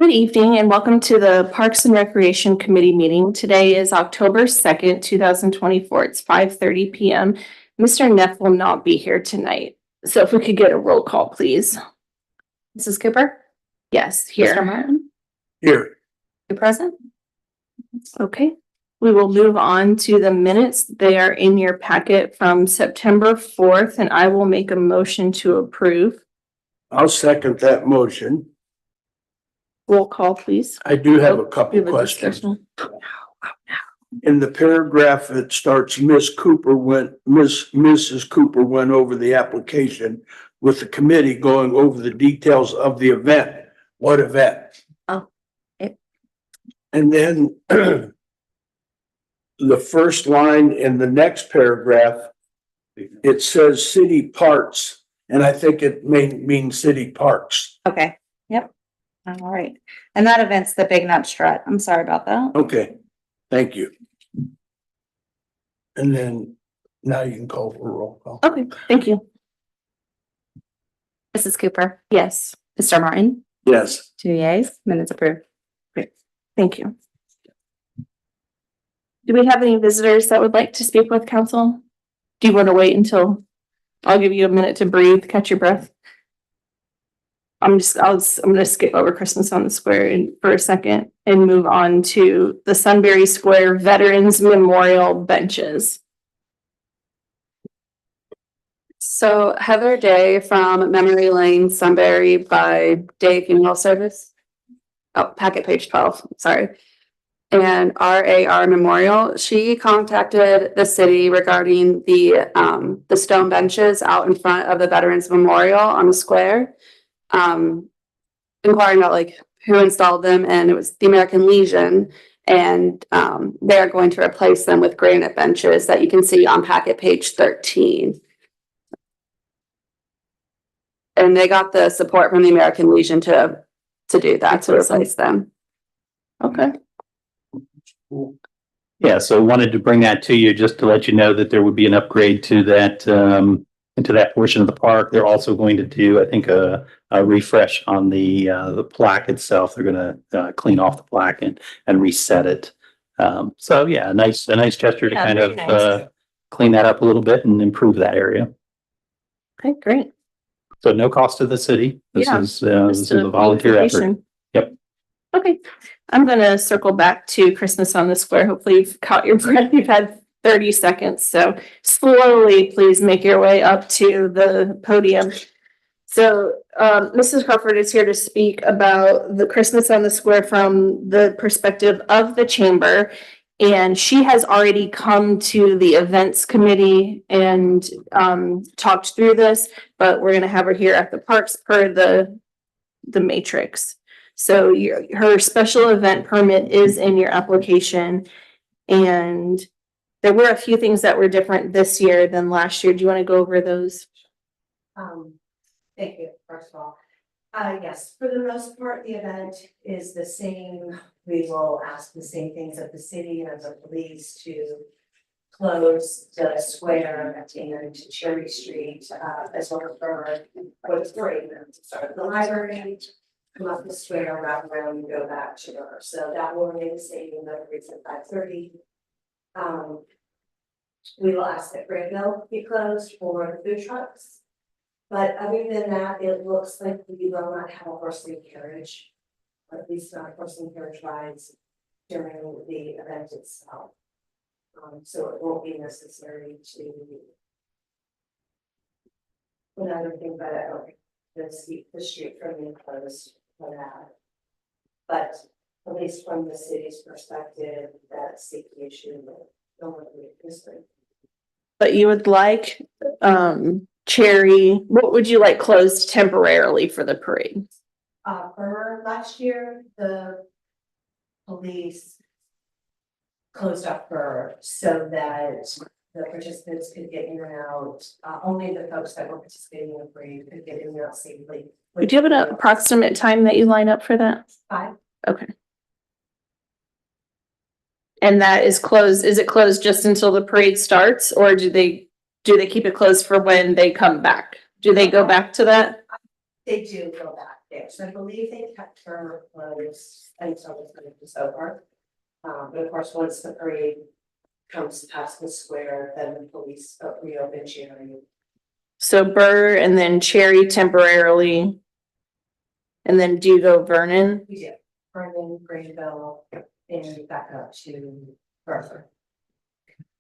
Good evening and welcome to the Parks and Recreation Committee meeting. Today is October 2nd, 2024. It's 5:30 p.m. Mr. Neff will not be here tonight. So if we could get a roll call, please. Mrs. Cooper? Yes, Mr. here. Martin? Here. You present? Okay. We will move on to the minutes. They are in your packet from September 4th, and I will make a motion to approve. I'll second that motion. Roll call, please. I do have a We couple have a questions. discussion. In the paragraph that starts, Mrs. Cooper went over the application with the committee going over the details of the event. What event? Oh, it- And then the first line in the next paragraph, it says city parks, and I think it may mean city parks. Okay, yep. All right. And that event's the Big Nut Strut. I'm sorry about that. Okay, thank you. And then now you can call for a roll call. Okay, thank you. Mrs. Cooper? Yes, Mr. Martin? Yes. 2 yeas, minutes approved. thank you. Do we have any visitors that would like to speak with council? Do you want to wait until I'll give you a minute to breathe, catch your breath? I'm gonna skip over Christmas on the Square for a second and move on to the Sunbury Square Veterans Memorial benches. So Heather Day from Memory Lane, Sunbury by Day Funeral Service. Oh, packet page 12, sorry. And RAR Memorial, she contacted the city regarding the stone benches out in front of the Veterans Memorial on the square. Inquiring about like who installed them, and it was the American Legion. And they are going to replace them with granite benches that you can see on packet page 13. And they got the support from the American Legion to do that, to replace them. Okay, Yeah, so wanted to bring that to you just to let you know that there would be an upgrade to that, into that portion of the park. They're also going to do, I think, a refresh on the plaque itself. They're gonna clean off the plaque and reset it. So yeah, a nice gesture to Yeah, kind very of nice. clean that up a little bit and improve that area. okay, great. So no cost to the city. This Yeah, is Just a volunteer effort. clarification. Yep. Okay, I'm gonna circle back to Christmas on the Square. Hopefully you've caught your breath. You've had 30 seconds, so slowly, please make your way up to the podium. So, Mrs. Crawford is here to speak about the Christmas on the Square from the perspective of the chamber. And she has already come to the events committee and talked through this, but we're gonna have her here at the parks per the matrix. So her special event permit is in your application. And there were a few things that were different this year than last year. Do you want to go over those? Thank you, first of all. Yes, for the most part, the event is the same. We will ask the same things of the city and of the police to close the square and to Cherry Street, as well as for the parade. Start the library, come up the square, wrap around and go back to her. So that will remain the same, even though it's at 5:30. We will ask that Graybill be closed for the food trucks. But other than that, it looks like we will not have a horse-and carriage, or at least not horse-and carriage rides during the event itself. So it won't be necessary to. Another thing, but I don't think the street from being closed for that. But at least from the city's perspective, that's the issue that no one will be history. But you would like Cherry, what would you like closed temporarily for the parade? For last year, the police closed up Burr so that the participants could get in and out. Only the folks that were participating in the parade could get in and out safely. Do you have an approximate time that you line up for that? 5. Okay. And that is closed, is it closed just until the parade starts, or do they keep it closed for when they come back? Do they go back to that? They do go back. Yes, I believe they kept her closed until the time was over. But of course, once the parade comes past the square, then the police reopen Cherry. So Burr and then Cherry temporarily. And then do you go Vernon? We did, Vernon, Greenville, and back up to Bertha.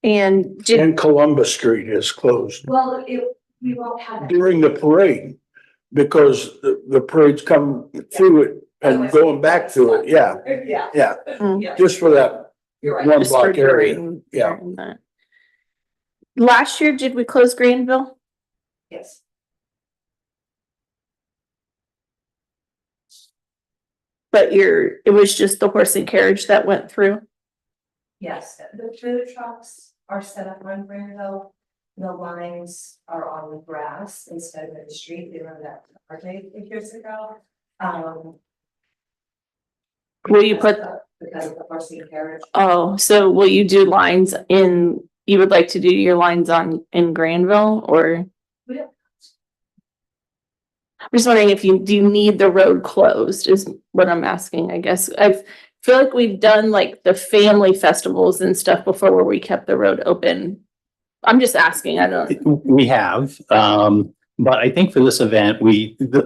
And did, And Columbus Street is closed Well, we won't have. during the parade because the parades come through it and going back through it. Yeah, Yeah. yeah, Yeah, just for that you're right. one just for block area. during- Yeah. during that. Last year, did we close Greenville? Yes. But it was just the horse and carriage that went through? Yes, the food trucks are set up on Greenville. The lines are on the grass instead of in the street. They were that party years ago. Will you put, Because of the horse and carriage. oh, so will you do lines you would like to do your lines in Granville or? Yeah. I'm just wondering do you need the road closed is what I'm asking, I guess. I feel like we've done like the family festivals and stuff before where we kept the road open. I'm just asking, I don't, We have, but I think for this event,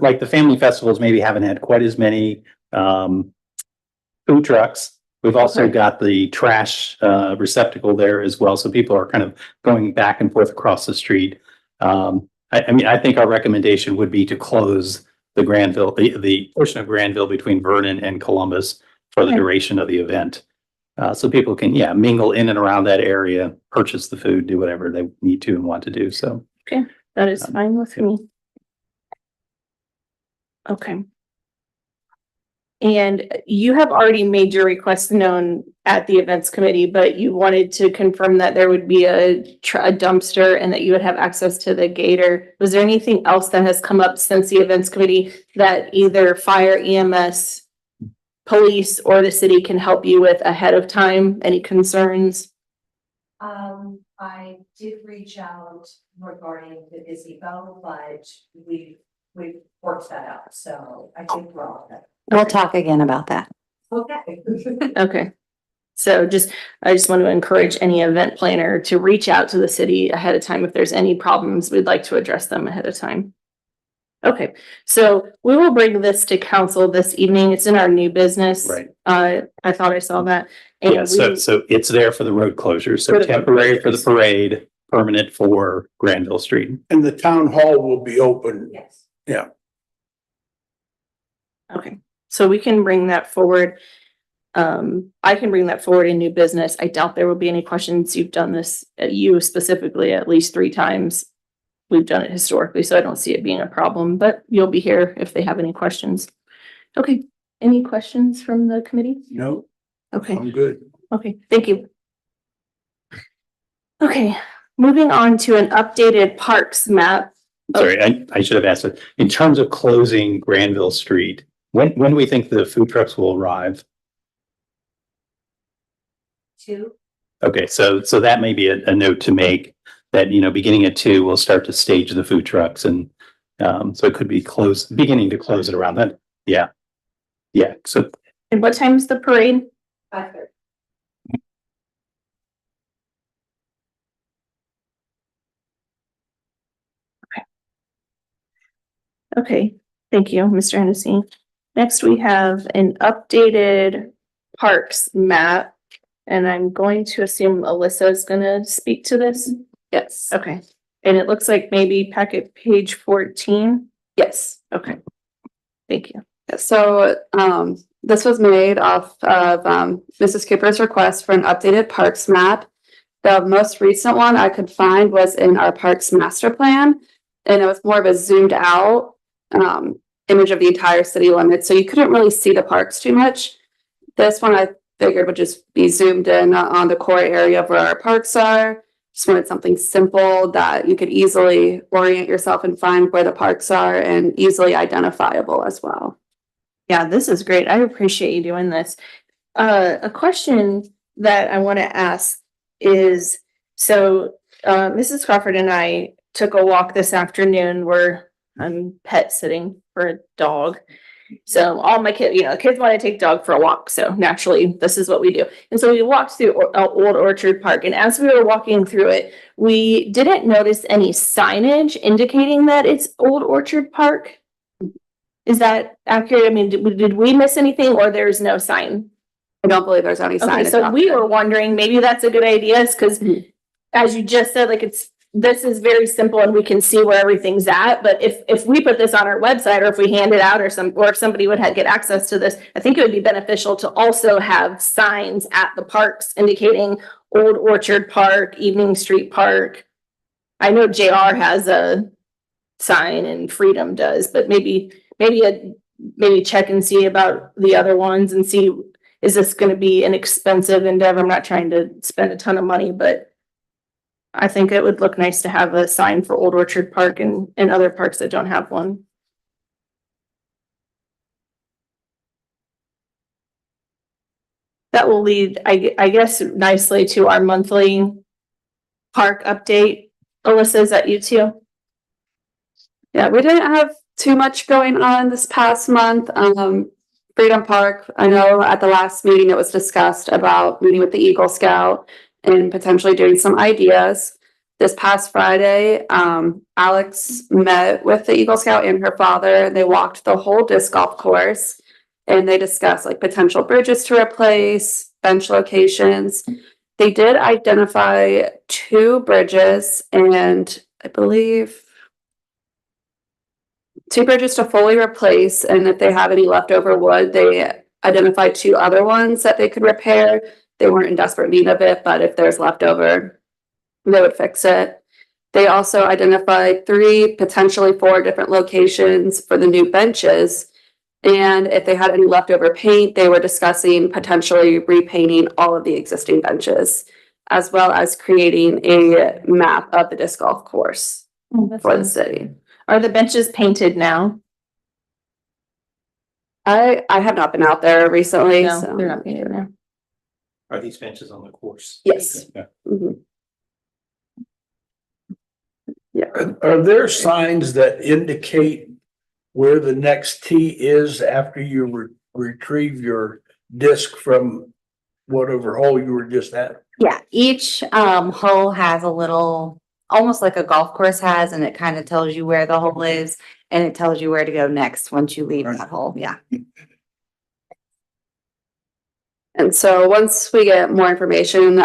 like the family festivals maybe haven't had quite as many, food trucks. We've also Okay. got the trash, receptacle there as well. So people are kind of going back and forth across the street. I mean, I think our recommendation would be to close the Granville, the portion of Granville between Vernon and Columbus for the Okay. duration of the event. So people can, mingle in and around that area, purchase the food, do whatever they need to and want to do. So. that is fine with me. Okay. And you have already made your request known at the events committee, but you wanted to confirm that there would be a dumpster and that you would have access to the gator. Was there anything else that has come up since the events committee that either fire, EMS, police, or the city can help you with ahead of time? Any concerns? I did reach out regarding the gazebo, but we worked that out, so I think we're all good. We'll talk again about that. Okay. Okay. So I just want to encourage any event planner to reach out to the city ahead of time. If there's any problems, we'd like to address them ahead of time. Okay, so we will bring this to council this evening. It's in our new business. Right. I thought I saw that. And Yeah, so it's there for the road closure. So For the temporary for the closures. parade, permanent for Granville Street. And the town hall will be open. Yes. Okay, so we can bring that forward. I can bring that forward in new business. I doubt there will be any questions. You've done this, you specifically at least 3 times. We've done it historically, so I don't see it being a problem, but you'll be here if they have any questions. Okay, any questions from the committee? No, Okay, I'm good. okay, thank you. Okay, moving on to an updated parks map. Sorry, I should have asked it. In terms of closing Granville Street, when do we think the food trucks will arrive? 2. Okay, so that may be a note to make that, beginning at 2, we'll start to stage the food trucks and so it could be beginning to close it around that. Yeah. Yeah, so And what time is the parade? 5:30. Okay, thank you, Mr. Hennessy. Next, we have an updated parks map. And I'm going to assume Alyssa is gonna speak to this. Yes, Okay, and it looks like maybe packet page 14. yes. Okay. Thank you. So, this was made off of, Mrs. Cooper's request for an updated parks map. The most recent one I could find was in our parks master plan, and it was more of a zoomed out, image of the entire city limits, so you couldn't really see the parks too much. This one I figured would just be zoomed in on the core area of where our parks are. Just wanted something simple that you could easily orient yourself and find where the parks are and easily identifiable as well. Yeah, this is great. I appreciate you doing this. A question that I want to ask is, so, Mrs. Crawford and I took a walk this afternoon where I'm pet sitting for a dog. So all my kids, kids want to take dog for a walk, so naturally, this is what we do. And so we walked through Old Orchard Park, and as we were walking through it, we didn't notice any signage indicating that it's Old Orchard Park. Is that accurate? I mean, did we miss anything, or there's no sign? I don't believe there's any Okay, signage. so out we there. were wondering, maybe that's a good idea, is because as you just said, like this is very simple and we can see where everything's at, but if we put this on our website, or if we hand it out, or if somebody would get access to this, I think it would be beneficial to also have signs at the parks indicating Old Orchard Park, Evening Street Park. I know JR has a sign and Freedom does, but maybe check and see about the other ones and see, is this gonna be an expensive endeavor? I'm not trying to spend a ton of money, but I think it would look nice to have a sign for Old Orchard Park and other parks that don't have one. That will lead, I guess, nicely to our monthly park update. Alyssa, is that you too? Yeah, we didn't have too much going on this past month. Freedom Park, I know at the last meeting it was discussed about meeting with the Eagle Scout and potentially doing some ideas. This past Friday, Alex met with the Eagle Scout and her father. They walked the whole disc golf course and they discussed like potential bridges to replace, bench locations. They did identify 2 bridges and I believe 2 bridges to fully replace, and if they have any leftover wood, they identified 2 other ones that they could repair. They weren't in desperate need of it, but if there's leftover, they would fix it. They also identified 3, potentially 4 different locations for the new benches. And if they had any leftover paint, they were discussing potentially repainting all of the existing benches, as well as creating a map of the disc golf course for the city. Are the benches painted now? I have not been out there recently, No, so. they're not painted now. Are these benches on the course? Yes. Yeah. Mhm. Are there signs that indicate where the next tee is after you retrieve your disc from whatever hole you were just at? Yeah, each hole has a little, almost like a golf course has, and it kind of tells you where the hole is and it tells you where to go next once you leave that hole. Yeah. And so once we get more information,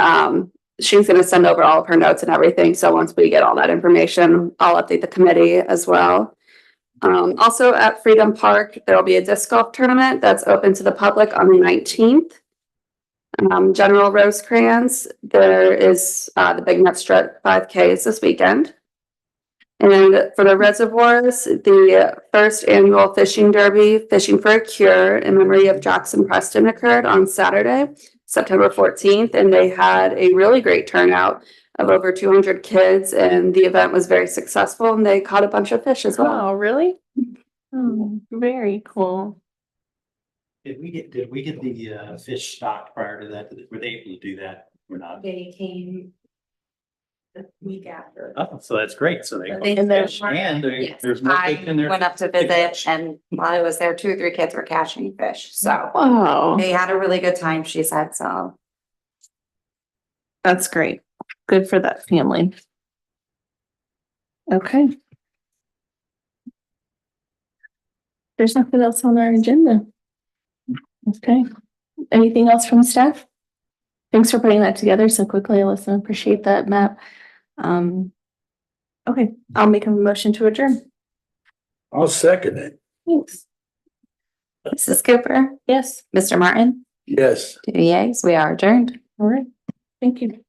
she's gonna send over all of her notes and everything. So once we get all that information, I'll update the committee as well. Also at Freedom Park, there will be a disc golf tournament that's open to the public on the 19th. General Rosecrans, there is the Big Nut Strut 5K is this weekend. And for the reservoirs, the first annual fishing derby, Fishing for a Cure in memory of Jackson Preston occurred on Saturday, September 14th, and they had a really great turnout of over 200 kids, and the event was very successful, and they caught a bunch of fish as well. Oh, really? Oh, very cool. Did we get the fish stocked prior to that? Were they able to do that or not? They came the week after. Oh, so that's great. So they. And there's- Fish and Yes, there's more fish in I there. went up to visit and while I was there, 2 or 3 kids were catching fish. So Wow, they had a really good time, she said, so. that's great. Good for that family. Okay. There's nothing else on our agenda. Okay. Anything else from staff? Thanks for putting that together so quickly, Alyssa. Appreciate that, Matt. Okay, I'll make a motion to adjourn. I'll second it. Thanks. Mrs. Cooper, Yes, Mr. Martin, Yes. 2 yeas, we are adjourned. all right. Thank you.